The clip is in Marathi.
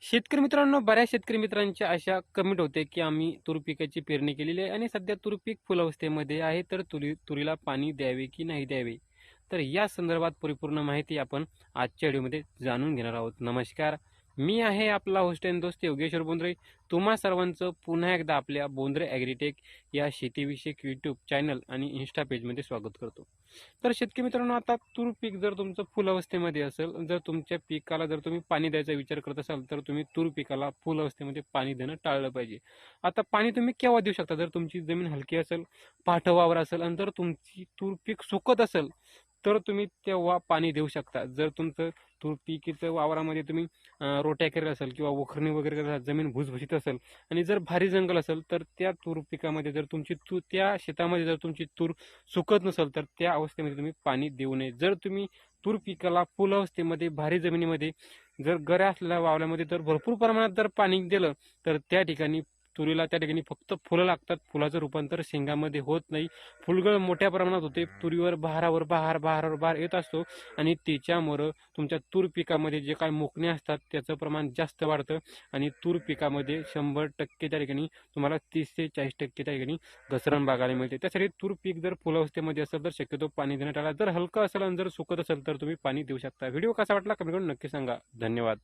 शेतकरी मित्रांनो, बऱ्याच शेतकरी मित्रांच्या अशा कमेंट होते, की आम्ही तूर पिकाची पेरणी केलेली आहे आणि सध्या तूर पीक फुलावस्थेमध्ये आहे, तर तुरीला पाणी द्यावे की नाही द्यावे? तर या संदर्भात परिपूर्ण माहिती आपण आजच्या व्हिडिओमध्ये जाणून घेणार आहोत. नमस्कार, मी आहे आपला होस्ट अँड दोस्त योगेश्वर बोंद्रे. तुम्हा सर्वांचं पुन्हा एकदा आपल्या बोंद्रे ॲग्रीटेक या शेतीविषयक यूट्यूब चॅनल आणि इन्स्टा पेजमध्ये स्वागत करतो. तर शेतकरी मित्रांनो, आता तूर पीक जर तुमचं फुल अवस्थेमध्ये असेल, जर तुमच्या पिकाला जर तुम्ही पाणी द्यायचा विचार करत असाल, तर तुम्ही तूर पिकाला फुल अवस्थेमध्ये पाणी देणं टाळलं पाहिजे. आता पाणी तुम्ही केव्हा देऊ शकता? जर तुमची जमीन हलकी असेल, पाठ वावर असेल आणि जर तुमची तूर पीक सुकत असेल, तर तुम्ही तेव्हा पाणी देऊ शकता. जर तुमचं तूर पिकीचं वावरामध्ये तुम्ही रोट्या केलेल्या असेल किंवा वखरणी वगैरे करत असाल, जमीन भुसभुशीत असेल आणि जर भारी जंगल असेल, तर त्या तूर पिकामध्ये जर तुमची त्या शेतामध्ये जर तुमची तूर सुकत नसेल, तर त्या अवस्थेमध्ये तुम्ही पाणी देऊ नये. जर तुम्ही तूर पिकाला फुल अवस्थेमध्ये भारी जमिनीमध्ये जर गऱ्या असलेल्या वावरामध्ये जर भरपूर प्रमाणात जर पाणी दिलं, तर त्या ठिकाणी तुरीला त्या ठिकाणी फक्त फुलं लागतात. फुलाचं रूपांतर शेंगामध्ये होत नाही. फुलगळ मोठ्या प्रमाणात होते. तुरीवर बहारावर बहार येत असतो आणि त्याच्यामुळं तुमच्या तूर पिकामध्ये जे काही मुकणे असतात त्याचं प्रमाण जास्त वाढतं आणि तूर पिकामध्ये 100% त्या ठिकाणी तुम्हाला 30 ते 40% त्या ठिकाणी घसरण बघायला मिळते. त्यासाठी तूर पीक जर फुलावस्थेमध्ये असेल तर शक्यतो पाणी देण्यात आला. जर हलकं असेल आणि जर सुकत असेल तर तुम्ही पाणी देऊ शकता. व्हिडिओ कसा वाटला कमेंट करून नक्की सांगा. धन्यवाद.